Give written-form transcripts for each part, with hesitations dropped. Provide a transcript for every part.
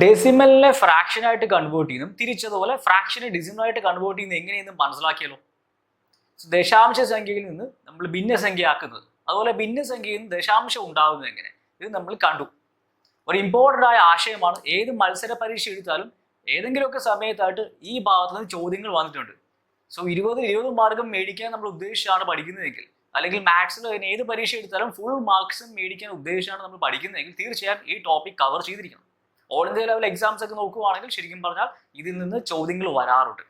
ഡെസിമലിനെ ഫ്രാക്ഷനായിട്ട് convert ചെയ്യുന്നു, തിരിച്ചതുപോലെ ഫ്രാക്ഷനെ ഡെസിമലായിട്ട് convert ചെയ്യുന്നത് എങ്ങനെയെന്ന് മനസ്സിലാക്കിയല്ലോ. ദശാംശ സംഖ്യയിൽ നിന്ന് നമ്മൾ ഭിന്നസംഖ്യയാക്കുന്നത്, അതുപോലെ ഭിന്നസംഖ്യയിൽ നിന്ന് ദശാംശം ഉണ്ടാകുന്നത് എങ്ങനെ, ഇത് നമ്മൾ കണ്ടു. ഒരു ഇമ്പോർട്ടൻ്റ് ആയ ആശയമാണ്. ഏത് മത്സര പരീക്ഷ എടുത്താലും ഏതെങ്കിലുമൊക്കെ സമയത്തായിട്ട് ഈ ഭാഗത്ത് നിന്ന് ചോദ്യങ്ങൾ വന്നിട്ടുണ്ട്. സോ 20 മാർക്കും മേടിക്കാൻ നമ്മൾ ഉദ്ദേശിച്ചാണ് പഠിക്കുന്നതെങ്കിൽ, അല്ലെങ്കിൽ മാത്സിൽ ഏത് പരീക്ഷ എടുത്താലും ഫുൾ മാർക്സും മേടിക്കാൻ ഉദ്ദേശിച്ചാണ് നമ്മൾ പഠിക്കുന്നതെങ്കിൽ തീർച്ചയായും ഈ ടോപ്പിക് കവർ ചെയ്തിരിക്കണം. ഓൾ ഇന്ത്യ ലെവൽ എക്സാംസ് ഒക്കെ നോക്കുകയാണെങ്കിൽ ശരിക്കും പറഞ്ഞാൽ ഇതിൽ നിന്ന് ചോദ്യങ്ങൾ വരാറുണ്ട്.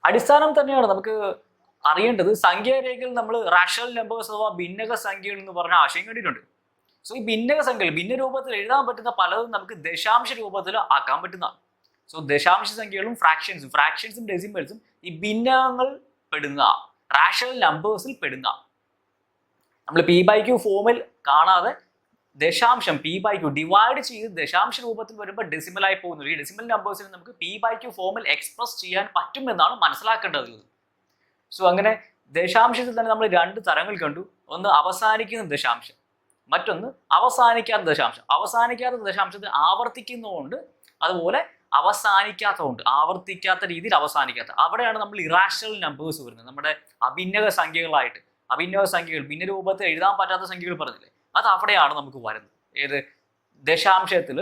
അടിസ്ഥാനം തന്നെയാണ് നമുക്ക് അറിയേണ്ടത്. സംഖ്യാരേഖയിൽ നമ്മൾ റാഷണൽ നമ്പേഴ്സ് അഥവാ ഭിന്നക സംഖ്യകൾ എന്ന് പറഞ്ഞ ആശയം കണ്ടിട്ടുണ്ട്. സോ ഈ ഭിന്നക സംഖ്യകൾ ഭിന്ന രൂപത്തിൽ എഴുതാൻ പറ്റുന്ന പലതും നമുക്ക് ദശാംശ രൂപത്തിൽ ആക്കാൻ പറ്റുന്നതാണ്. സോ ദശാംശ സംഖ്യകളും ഫ്രാക്ഷൻസും ഡെസിമൽസും ഈ ഭിന്നകങ്ങൾ പെടുന്ന റാഷണൽ നമ്പേഴ്സിൽ പെടുന്ന. നമ്മൾ P/Q ഫോമിൽ കാണാതെ ദശാംശം P/Q ഡിവൈഡ് ചെയ്ത് ദശാംശ രൂപത്തിൽ വരുമ്പോൾ ഡെസിമലായി പോകുന്നു. ഈ ഡെസിമൽ നമ്പേഴ്സിനെ നമുക്ക് P/Q ഫോമിൽ എക്സ്പ്രസ് ചെയ്യാൻ പറ്റുമെന്നാണ് മനസ്സിലാക്കേണ്ടത്. സോ അങ്ങനെ ദശാംശത്തിൽ തന്നെ നമ്മൾ രണ്ട് തരങ്ങൾ കണ്ടു. ഒന്ന് അവസാനിക്കുന്ന ദശാംശം, മറ്റൊന്ന് അവസാനിക്കാത്ത ദശാംശം. അവസാനിക്കാത്ത ദശാംശത്തിൽ ആവർത്തിക്കുന്നതുകൊണ്ട്, അതുപോലെ അവസാനിക്കാത്തതുകൊണ്ട്, ആവർത്തിക്കാത്ത രീതിയിൽ അവസാനിക്കാത്ത. അവിടെയാണ് നമ്മൾ ഇറാഷണൽ നമ്പേഴ്സ് വരുന്നത്. നമ്മുടെ അഭിന്നക സംഖ്യകളായിട്ട്, അഭിന്നക സംഖ്യകൾ ഭിന്ന രൂപത്തിൽ എഴുതാൻ പറ്റാത്ത സംഖ്യകൾ പറഞ്ഞില്ലേ, അത് അവിടെയാണ് നമുക്ക് വരുന്നത്. ഏത് ദശാംശത്തിൽ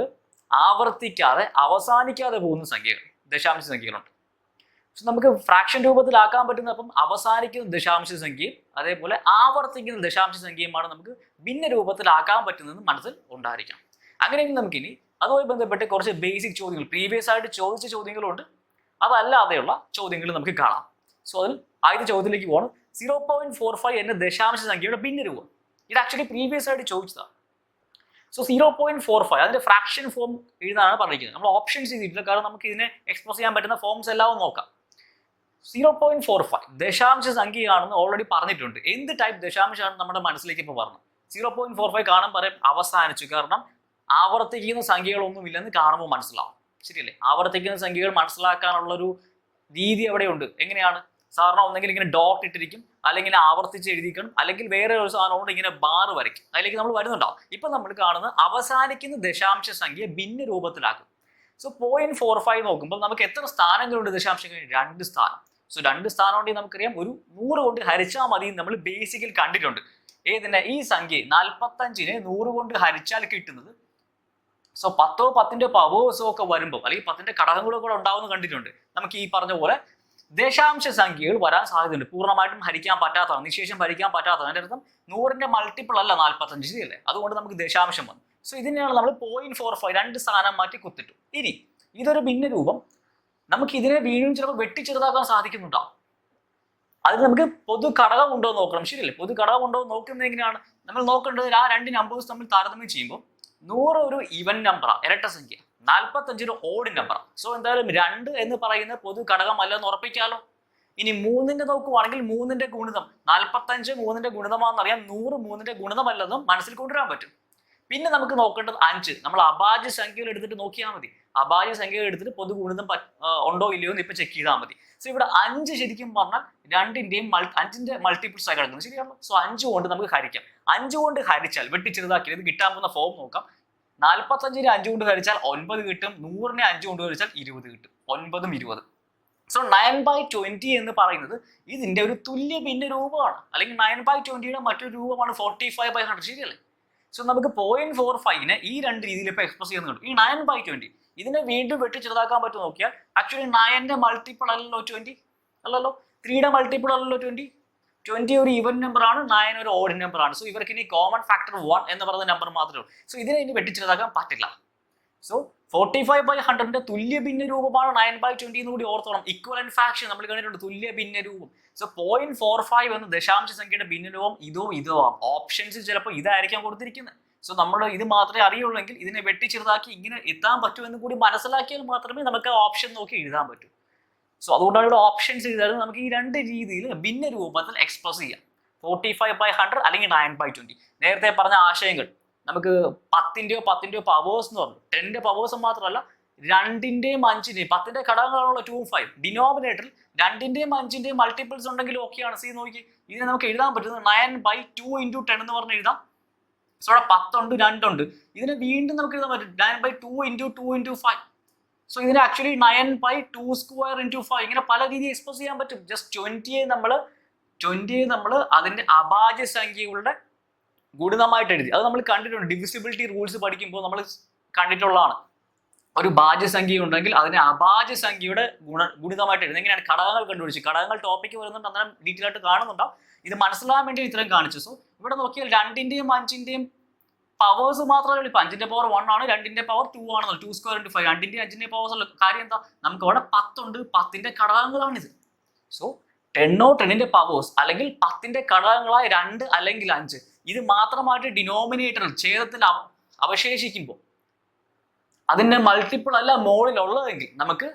ആവർത്തിക്കാതെ അവസാനിക്കാതെ പോകുന്ന സംഖ്യകൾ, ദശാംശ സംഖ്യകളുണ്ട്. സോ നമുക്ക് ഫ്രാക്ഷൻ രൂപത്തിലാക്കാൻ പറ്റുന്ന അപ്പം അവസാനിക്കുന്ന ദശാംശ സംഖ്യയും അതേപോലെ ആവർത്തിക്കുന്ന ദശാംശ സംഖ്യയുമാണ് നമുക്ക് ഭിന്ന രൂപത്തിലാക്കാൻ പറ്റുന്നതെന്ന് മനസ്സിൽ ഉണ്ടായിരിക്കണം. അങ്ങനെയെങ്കിൽ നമുക്കിനി അതുമായി ബന്ധപ്പെട്ട് കുറച്ച് ബേസിക് ചോദ്യങ്ങൾ, പ്രീവിയസ് ആയിട്ട് ചോദിച്ച ചോദ്യങ്ങളുണ്ട്, അതല്ലാതെയുള്ള ചോദ്യങ്ങൾ നമുക്ക് കാണാം. സോ അതിൽ ആദ്യത്തെ ചോദ്യത്തിലേക്ക് പോകണം. 0.45 എന്ന ദശാംശ സംഖ്യയുടെ ഭിന്ന രൂപം. ഇത് ആക്ച്വലി പ്രീവിയസ് ആയിട്ട് ചോദിച്ചതാണ്. സോ 0.45 അതിന്റെ ഫ്രാക്ഷൻ ഫോം എഴുതാനാണ് പറഞ്ഞിരിക്കുന്നത്. നമ്മൾ ഓപ്ഷൻസ് ചെയ്തിട്ടില്ല, കാരണം നമുക്ക് ഇതിനെ എക്സ്പ്രസ് ചെയ്യാൻ പറ്റുന്ന ഫോംസ് എല്ലാം നോക്കാം. 0.45 ദശാംശ സംഖ്യയാണെന്ന് ഓൾറെഡി പറഞ്ഞിട്ടുണ്ട്. എന്ത് ടൈപ്പ് ദശാംശമാണ് നമ്മുടെ മനസ്സിലേക്ക് ഇപ്പോൾ പറഞ്ഞത്? 0.45 കാണാൻ പറയും അവസാനിച്ചു, കാരണം ആവർത്തിക്കുന്ന സംഖ്യകളൊന്നും ഇല്ലെന്ന് കാണുമ്പോൾ മനസ്സിലാവും. ശരിയല്ലേ? ആവർത്തിക്കുന്ന സംഖ്യകൾ മനസ്സിലാക്കാനുള്ളൊരു രീതി അവിടെയുണ്ട്. എങ്ങനെയാണ്? സാധാരണ ഒന്നെങ്കിൽ ഇങ്ങനെ ഡോട്ട് ഇട്ടിരിക്കും, അല്ലെങ്കിൽ ആവർത്തിച്ച് എഴുതിക്കണം, അല്ലെങ്കിൽ വേറെ ഒരു സാധനം കൊണ്ട് ഇങ്ങനെ ബാർ വരയ്ക്കും. അതിലേക്ക് നമ്മൾ വരുന്നുണ്ടാവും. ഇപ്പൊ നമ്മൾ കാണുന്നത് അവസാനിക്കുന്ന ദശാംശ സംഖ്യ ഭിന്ന രൂപത്തിലാക്കും. സോ 0.45 നോക്കുമ്പോൾ നമുക്ക് എത്ര സ്ഥാനങ്ങളുണ്ട് ദശാംശങ്ങൾ? 2 സ്ഥാനം. സോ 2 സ്ഥാനം ഉണ്ടെങ്കിൽ നമുക്കറിയാം ഒരു 100 കൊണ്ട് ഹരിച്ചാൽ മതി നമ്മൾ ബേസിക്കൽ കണ്ടിട്ടുണ്ട്. ഏതിനെ? ഈ സംഖ്യ 45നെ 100 കൊണ്ട് ഹരിച്ചാൽ കിട്ടുന്നത്. സോ 10 10ന്റെ പവേഴ്സോ ഒക്കെ വരുമ്പോൾ, അല്ലെങ്കിൽ 10ന്റെ ഘടകങ്ങളും കൂടെ ഉണ്ടാവുന്ന കണ്ടിട്ടുണ്ട്. നമുക്ക് ഈ പറഞ്ഞ പോലെ ദശാംശ സംഖ്യകൾ വരാൻ സാധ്യതയുണ്ട്. പൂർണ്ണമായിട്ടും ഹരിക്കാൻ പറ്റാത്തതാണ്, നിശേഷം ഹരിക്കാൻ പറ്റാത്തതാണ്. അതിൻ്റെ അർത്ഥം 100ന്റെ മൾട്ടിപ്പിൾ അല്ല 45, ശരിയല്ലേ? അതുകൊണ്ട് നമുക്ക് ദശാംശം വന്നു. സോ ഇതിനെയാണ് നമ്മൾ 0.45 2 സ്ഥാനം മാറ്റി കുത്തിട്ടു. ഇനി ഇതൊരു ഭിന്ന രൂപം. നമുക്ക് ഇതിനെ വീണ്ടും ചിലപ്പോൾ വെട്ടിച്ചെറുതാക്കാൻ സാധിക്കുന്നുണ്ടാവും. അതിന് നമുക്ക് പൊതു ഘടകം ഉണ്ടോ എന്ന് നോക്കണം, ശരിയല്ലേ? പൊതു ഘടകം ഉണ്ടോ എന്ന് നോക്കുന്നത് എങ്ങനെയാണ്? നമ്മൾ നോക്കേണ്ടത് ആ 2 നമ്പേഴ്സ് തമ്മിൽ താരതമ്യം ചെയ്യുമ്പോൾ 100 ഒരു ഇവൻ നമ്പറാണ്, ഇരട്ട സംഖ്യ. 45 ഒരു ഓഡ് നമ്പറാണ്. സോ എന്തായാലും 2 എന്ന് പറയുന്ന പൊതു ഘടകം അല്ലെന്ന് ഉറപ്പിക്കാമല്ലോ. ഇനി 3ന്റെ നോക്കുവാണെങ്കിൽ 3ന്റെ ഗുണിതം, 45 3ന്റെ ഗുണിതമാണെന്നറിയാം, 100 3ന്റെ ഗുണിതമല്ലെന്നും മനസ്സിൽ കൊണ്ടുവരാൻ പറ്റും. പിന്നെ നമുക്ക് നോക്കേണ്ടത് 5. നമ്മൾ അഭാജ്യ സംഖ്യകൾ എടുത്തിട്ട് നോക്കിയാൽ മതി. അഭാജ്യ സംഖ്യകൾ എടുത്തിട്ട് പൊതു ഗുണിതം ഉണ്ടോ ഇല്ലയോ എന്ന് ഇപ്പൊ ചെക്ക് ചെയ്താൽ മതി. സോ ഇവിടെ 5 ശരിക്കും പറഞ്ഞാൽ 2ന്റെയും 5ന്റെ മൾട്ടിപ്പിൾസ് ആയി കിടക്കുന്നത്, ശരിയാണല്ലോ? സോ 5 കൊണ്ട് നമുക്ക് ഹരിക്കാം. 5 കൊണ്ട് ഹരിച്ചാൽ വെട്ടിച്ചെറുതാക്കി ഇത് കിട്ടാൻ പോകുന്ന ഫോം നോക്കാം. 45നെ 5 കൊണ്ട് ഹരിച്ചാൽ 9 കിട്ടും, 100നെ 5 കൊണ്ട് ഹരിച്ചാൽ 20 കിട്ടും. 9ഉം 20. സോ 9/20 എന്ന് പറയുന്നത് ഇതിന്റെ ഒരു തുല്യ ഭിന്ന രൂപമാണ്, അല്ലെങ്കിൽ 9/20യുടെ മറ്റൊരു രൂപമാണ് 45/100, ശരിയല്ലേ? സോ നമുക്ക് 0.45നെ ഈ 2 രീതിയിൽ ഇപ്പൊ എക്സ്പ്രസ് ചെയ്യുന്നുണ്ട്. ഈ 9/20 ഇതിനെ വീണ്ടും വെട്ടി ചെറുതാക്കാൻ പറ്റും നോക്കിയാൽ ആക്ച്വലി 9ന്റെ മൾട്ടിപ്പിൾ അല്ലല്ലോ 20, അല്ലല്ലോ. 3യുടെ മൾട്ടിപ്പിൾ അല്ലല്ലോ 20. 20 ഒരു ഈവൻ നമ്പർ ആണ്, 9 ഒരു ഓഡ് നമ്പർ ആണ്. സോ ഇവർക്ക് ഇനി കോമൺ ഫാക്ടർ 1 എന്ന് പറയുന്ന നമ്പർ മാത്രമേ ഉള്ളൂ. സോ ഇതിനെ ഇനി വെട്ടിച്ചെറുതാക്കാൻ പറ്റില്ല. സോ 45/100ന്റെ തുല്യ ഭിന്ന രൂപമാണ് 9/20 എന്ന് കൂടി ഓർത്തോണം. ഇക്വലന്റ് ഫ്രാക്ഷൻ നമ്മൾ കണ്ടിട്ടുണ്ട്, തുല്യ ഭിന്ന രൂപം. സോ 0.45 എന്ന ദശാംശ സംഖ്യയുടെ ഭിന്ന രൂപം ഇതോ ആവും. ഓപ്ഷൻസ് ചിലപ്പോൾ ഇതായിരിക്കാം കൊടുത്തിരിക്കുന്നത്. സോ നമ്മൾ ഇത് മാത്രമേ അറിയുള്ളെങ്കിൽ ഇതിനെ വെട്ടിച്ചെറുതാക്കി ഇങ്ങനെ എത്താൻ പറ്റുമെന്ന് കൂടി മനസ്സിലാക്കിയാൽ മാത്രമേ നമുക്ക് ആ ഓപ്ഷൻ നോക്കി എഴുതാൻ പറ്റൂ. സോ അതുകൊണ്ടാണ് ഇവിടെ ഓപ്ഷൻസ് ചെയ്താൽ നമുക്ക് ഈ 2 രീതിയിൽ ഭിന്ന രൂപത്തിൽ എക്സ്പ്രസ് ചെയ്യാം. 45/100 അല്ലെങ്കിൽ 9/20. നേരത്തെ പറഞ്ഞ ആശയങ്ങൾ നമുക്ക് 10ന്റെയോ പവേഴ്സ് എന്ന് പറഞ്ഞു. 10ന്റെ പവേഴ്സ് മാത്രമല്ല, 2ന്റെയും 5ന്റെയും 10ന്റെ ഘടകങ്ങളാണല്ലോ 2 5. ഡിനോമിനേറ്ററിൽ 2ന്റെയും 5ന്റെയും മൾട്ടിപ്പിൾസ് ഉണ്ടെങ്കിൽ ഓക്കെയാണ്. സി നോക്കി ഇതിനെ നമുക്ക് എഴുതാൻ പറ്റുന്നത് 9/2 × 10 എന്ന് പറഞ്ഞ് എഴുതാം. സോ അവിടെ 10 ഉണ്ട്, 2 ഉണ്ട്. ഇതിനെ വീണ്ടും നമുക്ക് എഴുതാൻ പറ്റും 9/2 × 2 × 5. സോ ഇതിന് ആക്ച്വലി 9/2² × 5 ഇങ്ങനെ പല രീതിയിൽ എക്സ്പ്രസ് ചെയ്യാൻ പറ്റും. ജസ്റ്റ് 20യെ നമ്മൾ അതിന്റെ അഭാജ്യ സംഖ്യകളുടെ ഗുണിതമായിട്ട് എഴുതി. അത് നമ്മൾ കണ്ടിട്ടുണ്ട്, ഡിവിസിബിലിറ്റി റൂൾസ് പഠിക്കുമ്പോൾ നമ്മൾ കണ്ടിട്ടുള്ളതാണ്. ഒരു ഭാജ്യസംഖ്യ ഉണ്ടെങ്കിൽ അതിനെ അഭാജ്യ സംഖ്യയുടെ ഗുണിതമായിട്ട് എഴുതുന്നത്. എങ്ങനെയാണ് ഘടകങ്ങൾ കണ്ടുപിടിച്ചു, ഘടകങ്ങൾ ടോപ്പിക്ക് വരുന്നുണ്ട്, അന്നേരം ഡീറ്റെയിൽ ആയിട്ട് കാണുന്നുണ്ടാവും. ഇത് മനസ്സിലാകാൻ വേണ്ടി ഇത്രയും കാണിച്ചു. സോ ഇവിടെ നോക്കിയാൽ 2ന്റെയും 5ന്റെയും പവേഴ്സ് മാത്രമേ ഉള്ളൂ. ഇപ്പൊ 5ന്റെ പവർ 1 ആണ്, 2ന്റെ പവർ 2 ആണെന്നുള്ളൂ. 2² × 5 2ന്റെയും 5ന്റെയും പവേഴ്സ് ഉള്ള കാര്യം എന്താ, നമുക്ക് അവിടെ 10 ഉണ്ട്, 10ന്റെ ഘടകങ്ങളാണിത്. സോ 10 10ന്റെ പവേഴ്സ് അല്ലെങ്കിൽ 10ന്റെ ഘടകങ്ങളായ 2 അല്ലെങ്കിൽ 5 ഇത് മാത്രമായിട്ട് ഡിനോമിനേറ്ററിൽ ഛേദത്തിൽ അവശേഷിക്കുമ്പോൾ അതിന്റെ മൾട്ടിപ്പിൾ അല്ല മോളിലുള്ളതെങ്കിൽ നമുക്ക്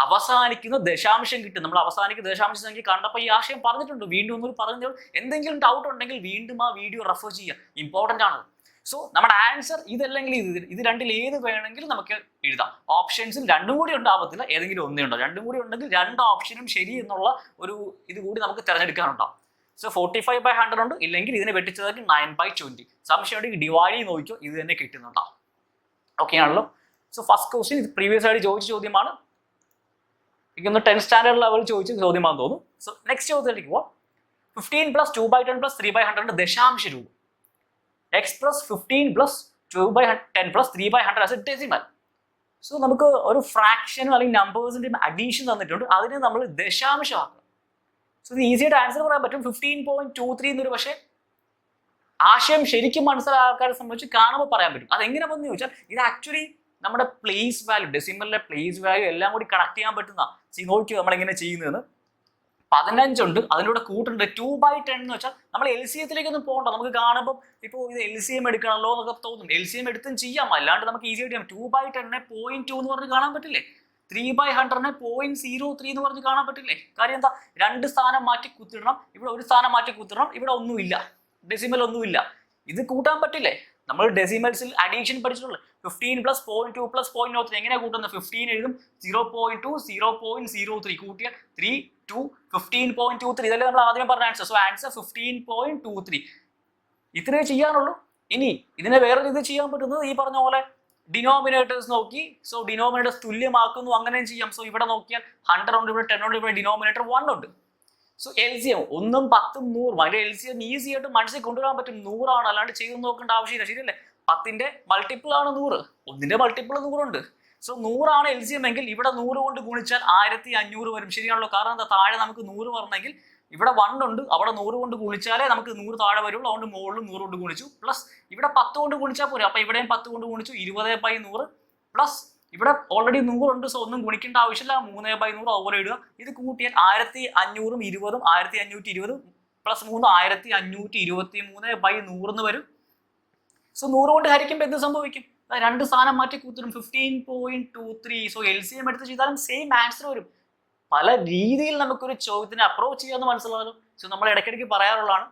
അവസാനിക്കുന്ന ദശാംശം കിട്ടും. നമ്മൾ അവസാനിക്കുന്ന ദശാംശ സംഖ്യ കണ്ടപ്പോൾ ഈ ആശയം പറഞ്ഞിട്ടുണ്ട്. വീണ്ടും ഒന്നും പറഞ്ഞു. എന്തെങ്കിലും ഡൗട്ട് ഉണ്ടെങ്കിൽ വീണ്ടും ആ വീഡിയോ റെഫർ ചെയ്യുക, ഇമ്പോർട്ടൻ്റ് ആണ്. സോ നമ്മുടെ ആൻസർ ഇതല്ലെങ്കിൽ ഇത് രണ്ടിൽ ഏത് വേണമെങ്കിലും നമുക്ക് എഴുതാം. ഓപ്ഷൻസിൽ രണ്ടും കൂടി ഉണ്ടാവത്തില്ല, ഏതെങ്കിലും ഒന്നേ ഉണ്ടോ. രണ്ടും കൂടി ഉണ്ടെങ്കിൽ 2 ഓപ്ഷനും ശരി എന്നുള്ള ഒരു ഇത് കൂടി നമുക്ക് തിരഞ്ഞെടുക്കാനുണ്ടാവും. സോ 45/100 ഉണ്ട്, ഇല്ലെങ്കിൽ ഇതിനെ വെട്ടിച്ചതായിട്ട് 9/20. സംശയം ഉണ്ടെങ്കിൽ ഡിവൈഡ് ചെയ്ത് നോക്കിയോ, ഇത് തന്നെ കിട്ടുന്നുണ്ടാവും. ഓക്കെ ആണല്ലോ. സോ ഫസ്റ്റ് ക്വസ്റ്റ്യൻ ഇത് പ്രീവിയസ് ആയിട്ട് ചോദിച്ച ചോദ്യമാണ്. എനിക്കൊന്ന് 10th സ്റ്റാൻഡേർഡ് ലെവലിൽ ചോദിച്ച ചോദ്യമാണെന്ന് തോന്നുന്നു. സോ നെക്സ്റ്റ് ചോദ്യത്തിലേക്ക് പോവാം. 15 + 2/10 + 3/100 ദശാംശ രൂപം. Express 15 + 2/10 + 3/100 as A decimal. So നമുക്ക് ഒരു ഫ്രാക്ഷനും അല്ലെങ്കിൽ നമ്പേഴ്സിന്റെ അഡീഷൻ തന്നിട്ടുണ്ട്, അതിനെ നമ്മൾ ദശാംശമാക്കണം. സോ ഇത് ഈസി ആയിട്ട് ആൻസർ പറയാൻ പറ്റും. 15.23 എന്നൊരു, പക്ഷേ ആശയം ശരിക്കും മനസ്സിലായ ആൾക്കാരെ സംബന്ധിച്ച് കാണുമ്പോൾ പറയാൻ പറ്റും. അതെങ്ങനെ വന്നു ചോദിച്ചാൽ ഇത് ആക്ച്വലി നമ്മുടെ പ്ലേസ് വാല്യൂ, ഡെസിമലിലെ പ്ലേസ് വാല്യൂ എല്ലാം കൂടി കണക്ട് ചെയ്യാൻ പറ്റുന്ന. നോക്കിയോ നമ്മളെങ്ങനെ ചെയ്യുന്നതെന്ന്. 15 ഉണ്ട്, അതിലൂടെ കൂട്ടുണ്ട് 2/10 എന്ന് വെച്ചാൽ നമ്മൾ LCMത്തിലേക്കൊന്നും പോകണ്ട. നമുക്ക് കാണുമ്പോൾ ഇപ്പോൾ ഇത് LCM എടുക്കണമല്ലോ എന്നൊക്കെ തോന്നും. LCM എടുത്തും ചെയ്യാം, അല്ലാണ്ട് നമുക്ക് ഈസി ആയിട്ട് ചെയ്യാം. 2/10 0.2 എന്ന് പറഞ്ഞ് കാണാൻ പറ്റില്ലേ, 3/100 0.03 എന്ന് പറഞ്ഞ് കാണാൻ പറ്റില്ലേ. കാര്യം എന്താ, 2 സ്ഥാനം മാറ്റി കുത്തിടണം, ഇവിടെ 1 സ്ഥാനം മാറ്റി കുത്തിടണം, ഇവിടെ ഒന്നുമില്ല, ഡെസിമൽ ഒന്നുമില്ല. ഇത് കൂട്ടാൻ പറ്റില്ലേ. നമ്മൾ ഡെസിമൽസിൽ അഡീഷൻ പഠിച്ചിട്ടുള്ളൂ. 15 + 0.2 + 0.03 എങ്ങനെ കൂട്ടുന്നത്, 15 എഴുതും, 0.2 0.03 കൂട്ടിയ 3 2 15.23. ഇതല്ലേ നമ്മൾ ആദ്യം പറഞ്ഞ ആൻസർ. So answer 15.23. ഇത്രേ ചെയ്യാനുള്ളൂ. ഇനി ഇതിനെ വേറെ ഇത് ചെയ്യാൻ പറ്റുന്നത് ഈ പറഞ്ഞ പോലെ ഡിനോമിനേറ്റേഴ്സ് നോക്കി, സോ ഡിനോമിനേറ്റേഴ്സ് തുല്യമാക്കുന്നു, അങ്ങനെയും ചെയ്യാം. സോ ഇവിടെ നോക്കിയാൽ 100 ഉണ്ട്, ഇവിടെ 10 ഉണ്ട്, ഇവിടെ ഡിനോമിനേറ്റർ 1 ഉണ്ട്. സോ LCM 1 ഉം 10 ഉം 100 അതിന്റെ LCM ഈസി ആയിട്ട് മനസ്സിൽ കൊണ്ടുവരാൻ പറ്റും. 100 ആണ്, അല്ലാണ്ട് ചെയ്ത് നോക്കേണ്ട ആവശ്യമില്ല. ശരിയല്ലേ, 10ന്റെ മൾട്ടിപ്പിൾ ആണ് 100, 1ന്റെ മൾട്ടിപ്പിൾ 100 ഉണ്ട്. സോ 100 ആണ് LCM എങ്കിൽ ഇവിടെ 100 കൊണ്ട് ഗുണിച്ചാൽ 1500 വരും. ശരിയാണല്ലോ, കാരണം എന്താ, താഴെ നമുക്ക് 100 വരണമെങ്കിൽ ഇവിടെ 1 ഉണ്ട്, അവിടെ 100 കൊണ്ട് ഗുണിച്ചാലേ നമുക്ക് 100 താഴെ വരുള്ളൂ. അതുകൊണ്ട് മുകളിലും 100 കൊണ്ട് ഗുണിച്ചു, പ്ലസ് ഇവിടെ 10 കൊണ്ട് ഗുണിച്ചാൽ പോരെ. അപ്പൊ ഇവിടെയും 10 കൊണ്ട് ഗുണിച്ചു, 20/100 പ്ലസ് ഇവിടെ ഓൾറെഡി 100 ഉണ്ട്. സോ ഒന്നും ഗുണിക്കേണ്ട ആവശ്യമില്ല, 3/100 അതുപോലെ ഇടുക. ഇത് കൂട്ടിയാൽ 1500 20 1520 പ്ലസ് 3 1523/100 എന്ന് വരും. സോ 100 കൊണ്ട് ഹരിക്കുമ്പോൾ എന്ത് സംഭവിക്കും, 2 സ്ഥാനം മാറ്റി കൂട്ടും, 15.23. സോ LCM എടുത്ത് ചെയ്താലും സെയിം ആൻസർ വരും. പല രീതിയിൽ നമുക്കൊരു ചോദ്യത്തിനെ അപ്രോച്ച് ചെയ്യാമെന്ന് മനസ്സിലാകും. സോ നമ്മൾ ഇടയ്ക്കിടയ്ക്ക് പറയാറുള്ളതാണ്,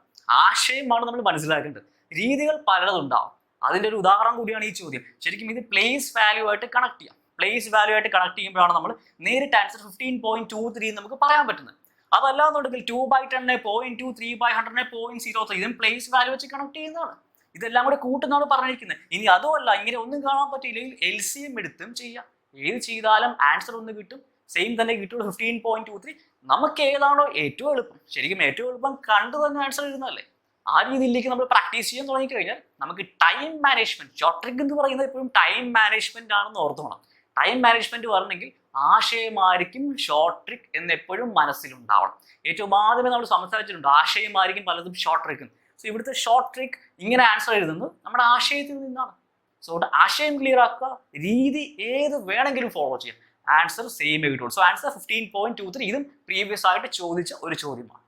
ആശയമാണ് നമ്മൾ മനസ്സിലാക്കേണ്ടത്. രീതികൾ പലതുണ്ടാവും. അതിൻ്റെ ഒരു ഉദാഹരണം കൂടിയാണ് ഈ ചോദ്യം. ശരിക്കും ഇത് പ്ലേസ് വാല്യൂ ആയിട്ട് കണക്ട് ചെയ്യാം. പ്ലേസ് വാല്യൂ ആയിട്ട് കണക്ട് ചെയ്യുമ്പോഴാണ് നമ്മൾ നേരിട്ട് ആൻസർ 15.23 നമുക്ക് പറയാൻ പറ്റുന്നത്. അതല്ലാന്നുണ്ടെങ്കിൽ 2/10 0.2 3/100 0.03 ഇതും പ്ലേസ് വാല്യൂ വെച്ച് കണക്ട് ചെയ്യുന്നതാണ്. ഇതെല്ലാം കൂടെ കൂട്ടുന്നതാണ് പറഞ്ഞിരിക്കുന്നത്. ഇനി അതുമല്ല, ഇങ്ങനെ ഒന്നും കാണാൻ പറ്റിയില്ലെങ്കിൽ LCM എടുത്തും ചെയ്യാം. ഏത് ചെയ്താലും ആൻസർ ഒന്ന് കിട്ടും, സെയിം തന്നെ കിട്ടുള്ളൂ, 15.23. നമുക്ക് ഏതാണോ ഏറ്റവും എളുപ്പം, ശരിക്കും ഏറ്റവും എളുപ്പം കണ്ടു തന്നെ ആൻസർ എഴുതുന്നതല്ലേ. ആ രീതിയിലേക്ക് നമ്മൾ പ്രാക്ടീസ് ചെയ്യാൻ തുടങ്ങിക്കഴിഞ്ഞാൽ നമുക്ക് ടൈം മാനേജ്മെന്റ്, ഷോർട്ട് ട്രിക്ക് എന്ന് പറയുന്നത് എപ്പോഴും ടൈം മാനേജ്മെന്റ് ആണെന്ന് ഓർത്തോണം. ടൈം മാനേജ്മെന്റ് പറഞ്ഞെങ്കിൽ ആശയമായിരിക്കും ഷോർട്ട് ട്രിക്ക് എന്ന് എപ്പോഴും മനസ്സിലുണ്ടാവണം. ഏറ്റവും ആദ്യമേ നമ്മൾ സംസാരിച്ചിട്ടുണ്ട്, ആശയമായിരിക്കും പലതും ഷോർട്ട് ട്രിക്ക്. സോ ഇവിടുത്തെ ഷോർട്ട് ട്രിക്ക് ഇങ്ങനെ ആൻസർ എഴുതുന്നത് നമ്മുടെ ആശയത്തിൽ നിന്നാണ്. സോ ആശയം ക്ലിയർ ആക്കുക, രീതി ഏത് വേണമെങ്കിലും ഫോളോ ചെയ്യാം, ആൻസർ സെയിം കിട്ടുള്ളൂ. So answer 15.23. ഇതും പ്രീവിയസ് ആയിട്ട് ചോദിച്ച ഒരു ചോദ്യമാണ്.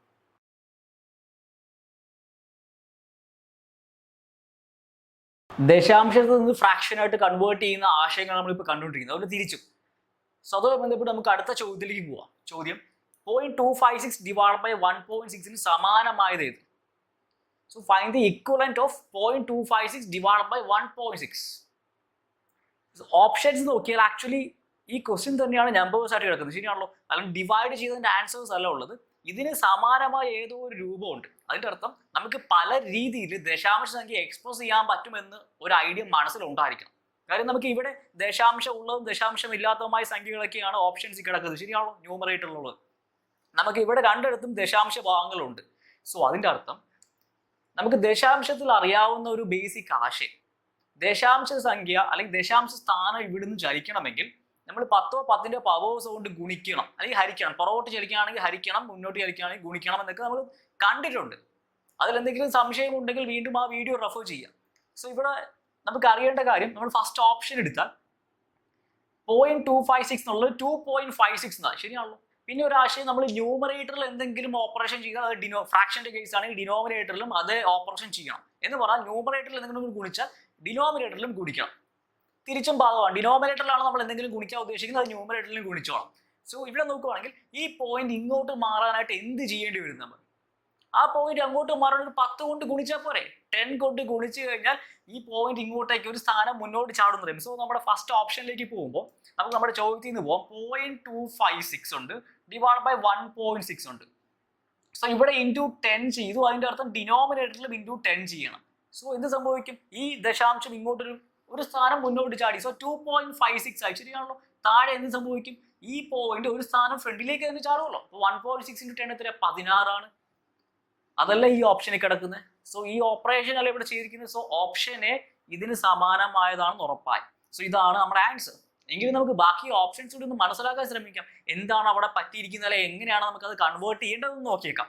ദശാംശത്തിൽ നിന്ന് ഫ്രാക്ഷനായിട്ട് കൺവേർട്ട് ചെയ്യുന്ന ആശയങ്ങൾ നമ്മളിപ്പോൾ കണ്ടുകൊണ്ടിരിക്കുന്നത്. അതുകൊണ്ട് തിരിച്ചു. സോ അതുമായി ബന്ധപ്പെട്ട് നമുക്ക് അടുത്ത ചോദ്യത്തിലേക്ക് പോവാം. ചോദ്യം 0.256 / 1.6 സമാനമായത് ഏത്? So find the equivalent of 0.256 / 1.6. So options നോക്കിയാൽ ആക്ച്വലി ഈ ക്വസ്റ്റ്യൻ തന്നെയാണ് നമ്പേഴ്സ് ആയിട്ട് കിടക്കുന്നത്. ശരിയാണല്ലോ, അല്ലെങ്കിൽ ഡിവൈഡ് ചെയ്തതിന്റെ ആൻസേഴ്സ് അല്ല ഉള്ളത്. ഇതിന് സമാനമായ ഏതോ ഒരു രൂപമുണ്ട്. അതിന്റെ അർത്ഥം നമുക്ക് പല രീതിയിൽ ദശാംശ സംഖ്യ എക്സ്പ്രസ് ചെയ്യാൻ പറ്റുമെന്ന് ഒരു ഐഡിയ മനസ്സിലുണ്ടായിരിക്കണം. കാര്യം നമുക്ക് ഇവിടെ ദശാംശം ഉള്ളതും ദശാംശം ഇല്ലാത്തതുമായ സംഖ്യകളൊക്കെയാണ് ഓപ്ഷൻസ് കിടക്കുന്നത്, ശരിയാണോ? ന്യൂമറേറ്ററിലുള്ളത്. നമുക്ക് ഇവിടെ രണ്ടിടത്തും ദശാംശ ഭാഗങ്ങളുണ്ട്. സോ അതിന്റെ അർത്ഥം നമുക്ക് ദശാംശത്തിൽ അറിയാവുന്ന ഒരു ബേസിക് ആശയം, ദശാംശ സംഖ്യ അല്ലെങ്കിൽ ദശാംശ സ്ഥാനം ഇവിടുന്ന് ചലിക്കണമെങ്കിൽ നമ്മൾ 10 10ന്റെ പവേഴ്സ് കൊണ്ട് ഗുണിക്കണം അല്ലെങ്കിൽ ഹരിക്കണം. പുറകോട്ട് ചലിക്കുകയാണെങ്കിൽ ഹരിക്കണം, മുന്നോട്ട് ചലിക്കുകയാണെങ്കിൽ ഗുണിക്കണം എന്നൊക്കെ നമ്മൾ കണ്ടിട്ടുണ്ട്. അതിലെന്തെങ്കിലും സംശയം ഉണ്ടെങ്കിൽ വീണ്ടും ആ വീഡിയോ റെഫർ ചെയ്യാം. സോ ഇവിടെ നമുക്ക് അറിയേണ്ട കാര്യം, നമ്മൾ ഫസ്റ്റ് ഓപ്ഷൻ എടുത്താൽ 0.256 എന്നുള്ളത് 2.56 എന്നാണ്, ശരിയാണല്ലോ. പിന്നെ ഒരു ആശയം, നമ്മൾ ന്യൂമറേറ്ററിൽ എന്തെങ്കിലും ഓപ്പറേഷൻ ചെയ്താൽ അത് ഫ്രാക്ഷന്റെ കേസ് ആണെങ്കിൽ ഡിനോമിനേറ്ററിലും അതേ ഓപ്പറേഷൻ ചെയ്യണം എന്ന് പറഞ്ഞാൽ ന്യൂമറേറ്ററിൽ എന്തെങ്കിലും ഗുണിച്ചാൽ ഡിനോമിനേറ്ററിലും ഗുണിക്കണം. തിരിച്ചും ഭാഗമാണ്, ഡിനോമിനേറ്ററിലാണ് നമ്മൾ എന്തെങ്കിലും ഗുണിക്കാൻ ഉദ്ദേശിക്കുന്നത്, അത് ന്യൂമറേറ്ററിലും ഗുണിച്ചോളാം. സോ ഇവിടെ നോക്കുകയാണെങ്കിൽ ഈ പോയിന്റ് ഇങ്ങോട്ട് മാറാനായിട്ട് എന്ത് ചെയ്യേണ്ടി വരും? നമ്മൾ ആ പോയിന്റ് അങ്ങോട്ട് മാറാൻ ഒരു 10 കൊണ്ട് ഗുണിച്ചാൽ പോരെ? 10 കൊണ്ട് ഗുണിച്ചു കഴിഞ്ഞാൽ ഈ പോയിന്റ് ഇങ്ങോട്ടേക്ക് ഒരു സ്ഥാനം മുന്നോട്ട് ചാടുന്നു തരും. സോ നമ്മുടെ ഫസ്റ്റ് ഓപ്ഷനിലേക്ക് പോകുമ്പോൾ നമുക്ക് നമ്മുടെ ചോദ്യത്തിൽ നിന്ന് പോകാം. 0.256 ഉണ്ട് ഡിവൈഡ് ബൈ 1.6 ഉണ്ട്. സോ ഇവിടെ ഇൻറ്റു 10 ചെയ്തു, അതിന്റെ അർത്ഥം ഡിനോമിനേറ്ററിലും ഇൻറ്റു 10 ചെയ്യണം. സോ എന്ത് സംഭവിക്കും? ഈ ദശാംശം ഇങ്ങോട്ടൊരു സ്ഥാനം മുന്നോട്ട് ചാടി. സോ 2.56 ആയി, ശരിയാണല്ലോ. താഴെ എന്ത് സംഭവിക്കും? ഈ പോയിന്റ് ഒരു സ്ഥാനം ഫ്രണ്ടിലേക്ക് തന്നെ ചാടുമല്ലോ. 1.6 × 10 എത്ര? 16 ആണ്. അതല്ല ഈ ഓപ്ഷനിൽ കിടക്കുന്നത്. സോ ഈ ഓപ്പറേഷൻ അല്ല ഇവിടെ ചെയ്തിരിക്കുന്നത്. സോ ഓപ്ഷൻ എ ഇതിന് സമാനമായതാണെന്ന് ഉറപ്പായി. സോ ഇതാണ് നമ്മുടെ ആൻസർ. എങ്കിലും നമുക്ക് ബാക്കി ഓപ്ഷൻസ് കൂടി ഒന്ന് മനസ്സിലാക്കാൻ ശ്രമിക്കാം. എന്താണ് അവിടെ പറ്റിയിരിക്കുന്നത്, അല്ലെ എങ്ങനെയാണ് നമുക്ക് അത് കൺവേർട്ട് ചെയ്യേണ്ടതെന്ന് നോക്കിയേക്കാം.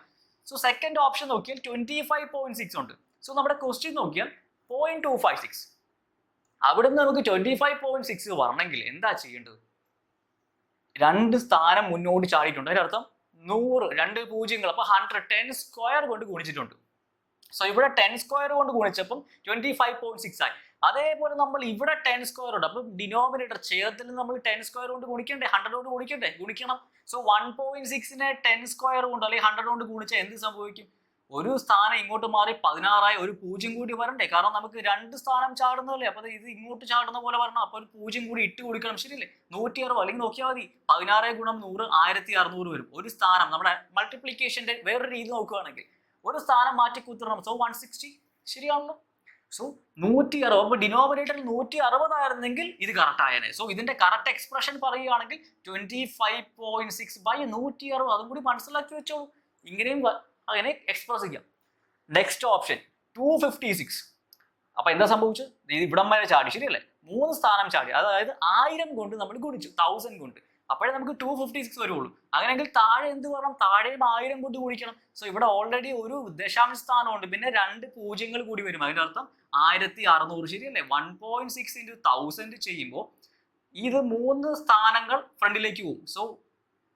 സോ സെക്കൻഡ് ഓപ്ഷൻ നോക്കിയാൽ 25.6 ഉണ്ട്. സോ നമ്മുടെ ക്വസ്റ്റ്യൻ നോക്കിയാൽ 0.256. അവിടുന്ന് നമുക്ക് 25.6 വരണമെങ്കിൽ എന്താ ചെയ്യേണ്ടത്? 2 സ്ഥാനം മുന്നോട്ട് ചാടിയിട്ടുണ്ട്. അതിന്റെ അർത്ഥം 100, 2 പൂജ്യങ്ങൾ, അപ്പൊ 100, 10 സ്ക്വയർ കൊണ്ട് ഗുണിച്ചിട്ടുണ്ട്. സോ ഇവിടെ 10 സ്ക്വയർ കൊണ്ട് ഗുണിച്ചപ്പം 25.6 ആയി. അതേപോലെ നമ്മൾ ഇവിടെ 10 സ്ക്വയർ ഉണ്ട്. അപ്പൊ ഡിനോമിനേറ്റർ ഛേദത്തിൽ നമ്മൾ 10 സ്ക്വയർ കൊണ്ട് ഗുണിക്കണ്ടേ? 100 കൊണ്ട് ഗുണിക്കണം. സോ 1.6നെ 10 സ്ക്വയർ കൊണ്ട് അല്ലെങ്കിൽ 100 കൊണ്ട് ഗുണിച്ചാൽ എന്ത് സംഭവിക്കും? ഒരു സ്ഥാനം ഇങ്ങോട്ട് മാറി 16 ആയി, ഒരു പൂജ്യം കൂടി വരണ്ടേ? കാരണം നമുക്ക് 2 സ്ഥാനം ചാടുന്നതല്ലേ, അപ്പൊ ഇത് ഇങ്ങോട്ട് ചാടുന്ന പോലെ വരണം. അപ്പൊ ഒരു പൂജ്യം കൂടി ഇട്ട് കൊടുക്കണം, ശരിയല്ലേ? 160, അല്ലെങ്കിൽ നോക്കിയാൽ മതി, 16 × 100 1600 വരും. ഒരു സ്ഥാനം നമ്മുടെ മൾട്ടിപ്ലിക്കേഷന്റെ വേറൊരു രീതി നോക്കുകയാണെങ്കിൽ ഒരു സ്ഥാനം മാറ്റി കുത്തിടണം. സോ 160, ശരിയാണല്ലോ. സോ 160, അപ്പൊ ഡിനോമിനേറ്ററിൽ 160 ആയിരുന്നെങ്കിൽ ഇത് കറക്റ്റ് ആയേനെ. സോ ഇതിന്റെ കറക്റ്റ് എക്സ്പ്രഷൻ പറയുകയാണെങ്കിൽ 25.6 ബൈ 160. അതും കൂടി മനസ്സിലാക്കി വെച്ചോളൂ. ഇങ്ങനെയും അങ്ങനെ എക്സ്പ്രസ് ചെയ്യാം. Next option 256. അപ്പൊ എന്താ സംഭവിച്ചത്? ഇത് ഇവിടം വരെ ചാടി, ശരിയല്ലേ? 3 സ്ഥാനം ചാടി, അതായത് 1000 കൊണ്ട് നമ്മൾ ഗുണിച്ചു, 1000 കൊണ്ട്. അപ്പോഴേ നമുക്ക് 256 വരുള്ളൂ. അങ്ങനെയെങ്കിൽ താഴെ എന്ത് പറയണം? താഴെയും 1000 കൊണ്ട് ഗുണിക്കണം. സോ ഇവിടെ ഓൾറെഡി ഒരു ദശാംശ സ്ഥാനം ഉണ്ട്, പിന്നെ 2 പൂജ്യങ്ങൾ കൂടി വരും. അതിന്റെ അർത്ഥം 1600, ശരിയല്ലേ? 1.6 × 1000 ചെയ്യുമ്പോൾ ഇത് 3 സ്ഥാനങ്ങൾ ഫ്രണ്ടിലേക്ക് പോകും. സോ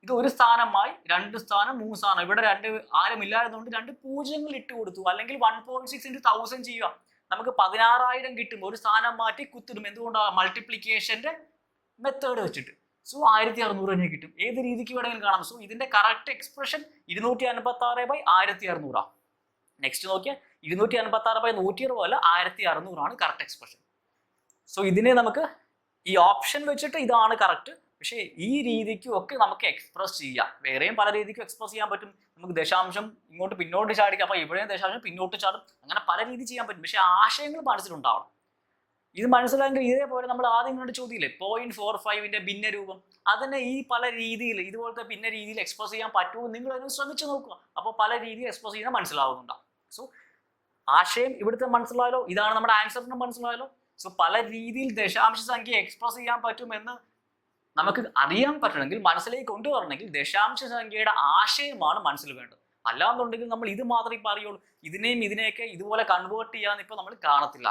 ഇത് ഒരു സ്ഥാനമായി 2 സ്ഥാനം 3 സ്ഥാനം. ഇവിടെ 2 ആരും ഇല്ലായിരുന്നുകൊണ്ട് 2 പൂജ്യങ്ങൾ ഇട്ട് കൊടുത്തു. അല്ലെങ്കിൽ 1.6 × 1000 ചെയ്യുക, നമുക്ക് 16000 കിട്ടും. ഒരു സ്ഥാനം മാറ്റി കുത്തിടും. എന്തുകൊണ്ടാണ്? മൾട്ടിപ്ലിക്കേഷന്റെ മെത്തേഡ് വെച്ചിട്ട്. സോ 1600 തന്നെ കിട്ടും. ഏത് രീതിക്ക് വേണമെങ്കിലും കാണാം. സോ ഇതിന്റെ കറക്റ്റ് എക്സ്പ്രഷൻ 256/1600. നെക്സ്റ്റ് നോക്കിയാൽ 256/120 അല്ല, 1600 ആണ് കറക്റ്റ് എക്സ്പ്രഷൻ. സോ ഇതിനെ നമുക്ക് ഈ ഓപ്ഷൻ വെച്ചിട്ട് ഇതാണ് കറക്റ്റ്. പക്ഷേ ഈ രീതിക്കും ഒക്കെ നമുക്ക് എക്സ്പ്രസ് ചെയ്യാം. വേറെയും പല രീതിക്കും എക്സ്പ്രസ് ചെയ്യാൻ പറ്റും. നമുക്ക് ദശാംശം ഇങ്ങോട്ട് പിന്നോട്ട് ചാടിക്കാം, അപ്പൊ ഇവിടെയും ദശാംശം പിന്നോട്ട് ചാടും. അങ്ങനെ പല രീതി ചെയ്യാൻ പറ്റും. പക്ഷെ ആശയങ്ങൾ മനസ്സിലുണ്ടാവണം. ഇത് മനസ്സിലായെങ്കിൽ ഇതേപോലെ നമ്മൾ ആദ്യം കണ്ട ചോദ്യമില്ലേ 0.45ന്റെ ഭിന്നരൂപം, അതിനെ ഈ പല രീതിയിൽ ഇതുപോലത്തെ ഭിന്ന രീതിയിൽ എക്സ്പ്രസ് ചെയ്യാൻ പറ്റുമോ നിങ്ങൾ അതിന് ശ്രമിച്ചു നോക്കുക. അപ്പോൾ പല രീതിയിൽ എക്സ്പ്രസ് ചെയ്യാൻ മനസ്സിലാവുന്നുണ്ടാവും. സോ ആശയം ഇവിടുത്തെ മനസ്സിലായാലോ? ഇതാണ് നമ്മുടെ ആൻസറിന് മനസ്സിലായാലോ? സോ പല രീതിയിൽ ദശാംശ സംഖ്യ എക്സ്പ്രസ് ചെയ്യാൻ പറ്റുമെന്ന് നമുക്ക് അറിയാൻ പറ്റണമെങ്കിൽ, മനസ്സിലേക്ക് കൊണ്ടുവരണമെങ്കിൽ ദശാംശ സംഖ്യയുടെ ആശയമാണ് മനസ്സിൽ വേണ്ടത്. അല്ലാന്നുണ്ടെങ്കിൽ നമ്മൾ ഇത് മാത്രമേ പറയുള്ളൂ. ഇതിനെയും ഇതിനെയൊക്കെ ഇതുപോലെ കൺവേർട്ട് ചെയ്യാൻ ഇപ്പോൾ നമ്മൾ കാണത്തില്ല.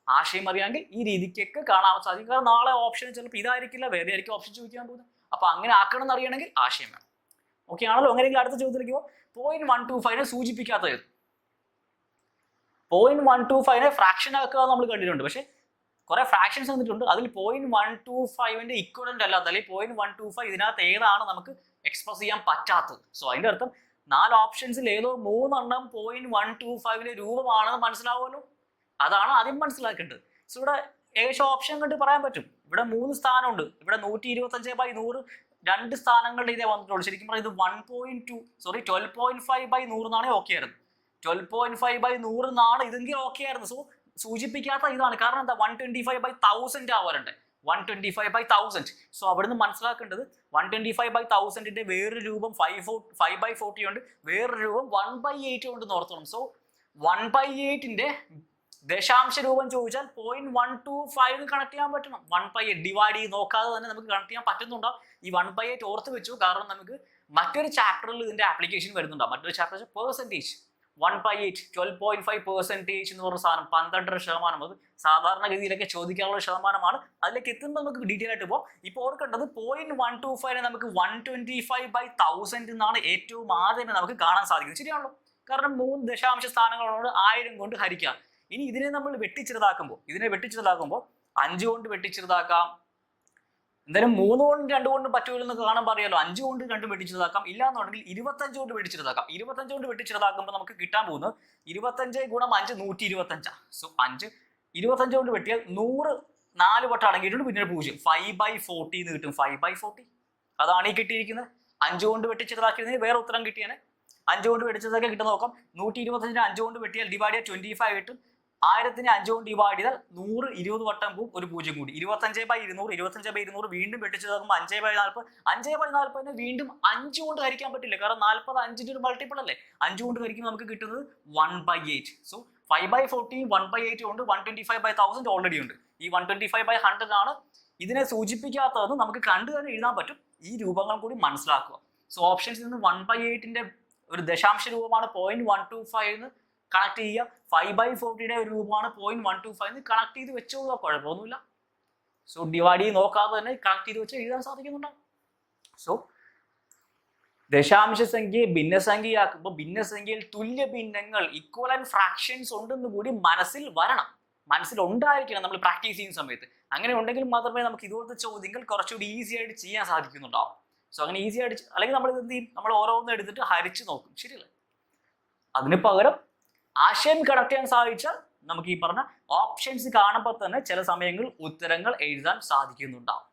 ആശയം അറിയാമെങ്കിൽ ഈ രീതിക്കൊക്കെ കാണാൻ സാധിക്കും. കാരണം നാളെ ഓപ്ഷൻ ചിലപ്പോൾ ഇതായിരിക്കില്ല, വേറെ ആയിരിക്കും ഓപ്ഷൻ ചോദിക്കാൻ പോകുന്നത്. അപ്പൊ അങ്ങനെ ആക്കണം എന്ന് അറിയണമെങ്കിൽ ആശയം വേണം. ഓക്കെ ആണല്ലോ? അങ്ങനെയെങ്കിൽ അടുത്ത ചോദ്യത്തിലേക്ക് 0.125നെ സൂചിപ്പിക്കാത്തത് 0.125നെ ഫ്രാക്ഷൻ ആക്കുക നമ്മൾ കണ്ടിട്ടുണ്ട്. പക്ഷെ കുറെ ഫ്രാക്ഷൻസ് വന്നിട്ടുണ്ട്. അതിൽ 0.125ന്റെ ഇക്വലന്റ് അല്ലാത്ത, അല്ലെങ്കിൽ 0.125 ഇതിനകത്ത് ഏതാണ് നമുക്ക് എക്സ്പ്രസ് ചെയ്യാൻ പറ്റാത്തത്. സോ അതിന്റെ അർത്ഥം 4 ഓപ്ഷൻസിൽ ഏതോ 3 എണ്ണം 0.125ന്റെ രൂപമാണെന്ന് മനസ്സിലാവുമല്ലോ. അതാണ് ആദ്യം മനസ്സിലാക്കേണ്ടത്. സോ ഇവിടെ ഏകദേശം ഓപ്ഷൻ കണ്ട് പറയാൻ പറ്റും. ഇവിടെ 3 സ്ഥാനമുണ്ട്. ഇവിടെ 125/100 രണ്ട് സ്ഥാനങ്ങളുടെ ഇതേ വന്നിട്ടുള്ളൂ. ശരിക്കും പറഞ്ഞാൽ ഇത് 12.5/100 എന്നാണ് ഓക്കെ ആയിരുന്നു. 12.5/100 എന്നാണ് ഇതെങ്കിൽ ഓക്കെ ആയിരുന്നു. സോ സൂചിപ്പിക്കാത്ത ഇതാണ്. കാരണം എന്താ 125/1000 ആവാറുണ്ട്. 125/1000. സോ അവിടുന്ന് മനസ്സിലാക്കേണ്ടത് 125/1000ന്റെ വേറൊരു രൂപം 5/40 ഉണ്ട്, വേറൊരു രൂപം 1/8 ഉണ്ടെന്ന് ഓർത്തോണം. സോ 1/8ന്റെ ദശാംശ രൂപം ചോദിച്ചാൽ 0.125 കണക്ട് ചെയ്യാൻ പറ്റണം. 1/8 ഡിവൈഡ് ചെയ്ത് നോക്കാതെ തന്നെ നമുക്ക് കണക്ട് ചെയ്യാൻ പറ്റുന്നുണ്ടോ? ഈ 1/8 ഓർത്ത് വെച്ചു. കാരണം നമുക്ക് മറ്റൊരു ചാപ്റ്ററിൽ ഇതിന്റെ ആപ്ലിക്കേഷൻ വരുന്നുണ്ടാവും. മറ്റൊരു ചാപ്റ്റർ പെർസെന്റേജ് 1/8 12.5% എന്ന് പറഞ്ഞ സാധനം 12% അത് സാധാരണഗതിയിലൊക്കെ ചോദിക്കാനുള്ള ശതമാനമാണ്. അതിലേക്ക് എത്തുമ്പോൾ നമുക്ക് ഡീറ്റെയിൽ ആയിട്ട് പോകും. ഇപ്പോൾ ഓർക്കേണ്ടത് 0.125 നമുക്ക് 125/1000 എന്നാണ് ഏറ്റവും ആദ്യം നമുക്ക് കാണാൻ സാധിക്കുന്നത്. ശരിയാണല്ലോ? കാരണം 3 ദശാംശ സ്ഥാനങ്ങളോട് 1000 കൊണ്ട് ഹരിക്കാം. ഇനി ഇതിനെ നമ്മൾ വെട്ടിച്ചെറുതാക്കുമ്പോൾ 5 കൊണ്ട് വെട്ടിച്ചെറുതാക്കാം. എന്തായാലും 3 കൊണ്ട് 2 കൊണ്ട് പറ്റൂലെന്ന് കാണാൻ പറയാലോ. 5 കൊണ്ട് 2 വെട്ടിച്ചെറുതാക്കാം. ഇല്ലാന്നുണ്ടെങ്കിൽ 25 കൊണ്ട് വെട്ടിച്ചെറുതാക്കാം. 25 കൊണ്ട് വെട്ടിച്ചെറുതാക്കുമ്പോൾ നമുക്ക് കിട്ടാൻ പോകുന്നത് 25 × 5 125. സോ 25 കൊണ്ട് വെട്ടിയാൽ 100 4 വട്ടം അടങ്ങിയിട്ടുണ്ട്, പിന്നെ 0 5/40 എന്ന് കിട്ടും. 5/40 അതാണ് ഈ കിട്ടിയിരിക്കുന്നത്. 5 കൊണ്ട് വെട്ടിച്ചെറുതാക്കിയതിന് വേറെ ഉത്തരം കിട്ടിയാണ്. 5 കൊണ്ട് വെട്ടിച്ചെറുതാക്കി കിട്ടുന്ന നോക്കാം. 125 5 കൊണ്ട് വെട്ടിയാൽ ഡിവൈഡ് ചെയ്താൽ 25 കിട്ടും. 1000 5 കൊണ്ട് ഡിവൈഡ് ചെയ്താൽ 100 20 വട്ടം പോവും, ഒരു 0 കൂടി. 25/200 വീണ്ടും വെട്ടിച്ചെറുതാക്കുമ്പോൾ 5/40. 5/40 വീണ്ടും 5 കൊണ്ട് ഹരിക്കാൻ പറ്റില്ല. കാരണം 40 5ന്റെ ഒരു മൾട്ടിപ്പിൾ അല്ലേ. 5 കൊണ്ട് ഹരിക്കുമ്പോൾ നമുക്ക് കിട്ടുന്നത് 1/8. സോ 5/40 1/8 ഉണ്ട്. 125/1000 ഓൾറെഡി ഉണ്ട്. ഈ 125/100 ആണ് ഇതിനെ സൂചിപ്പിക്കാത്തതെന്ന് നമുക്ക് കണ്ടു തന്നെ എഴുതാൻ പറ്റും. ഈ രൂപങ്ങൾ കൂടി മനസ്സിലാക്കുക. സോ ഓപ്ഷൻസിൽ നിന്ന് 1/8ന്റെ ഒരു ദശാംശ രൂപമാണ് 0.125 എന്ന് കണക്ട് ചെയ്യുക. 5/40യുടെ ഒരു രൂപമാണ് 0.125 എന്ന് കണക്ട് ചെയ്ത് വെച്ചോളൂ, കുഴപ്പമൊന്നുമില്ല. സോ ഡിവൈഡ് ചെയ്ത് നോക്കാതെ തന്നെ കണക്ട് ചെയ്ത് വെച്ച് എഴുതാൻ സാധിക്കുന്നുണ്ടാവും. സോ ദശാംശ സംഖ്യയെ ഭിന്നസംഖ്യയാക്കുമ്പോൾ ഭിന്നസംഖ്യയിൽ തുല്യ ഭിന്നങ്ങൾ ഇക്വലന്റ് ഫ്രാക്ഷൻസ് ഉണ്ടെന്ന് കൂടി മനസ്സിൽ വരണം, മനസ്സിലുണ്ടായിരിക്കണം നമ്മൾ പ്രാക്ടീസ് ചെയ്യുന്ന സമയത്ത്. അങ്ങനെ ഉണ്ടെങ്കിൽ മാത്രമേ നമുക്ക് ഇതുപോലത്തെ ചോദ്യങ്ങൾ കുറച്ചുകൂടി ഈസി ആയിട്ട് ചെയ്യാൻ സാധിക്കുന്നുണ്ടാവും. സോ അങ്ങനെ ഈസി ആയിട്ട്, അല്ലെങ്കിൽ നമ്മൾ എന്ത് ചെയ്യും, നമ്മൾ ഓരോന്നും എടുത്തിട്ട് ഹരിച്ച് നോക്കും. ശരിയല്ലേ? അതിന് പകരം ആശയം കണക്ട് ചെയ്യാൻ സാധിച്ചാൽ നമുക്ക് ഈ പറഞ്ഞ ഓപ്ഷൻസ് കാണുമ്പോൾ തന്നെ ചില സമയങ്ങളിൽ ഉത്തരങ്ങൾ എഴുതാൻ സാധിക്കുന്നുണ്ടാവും.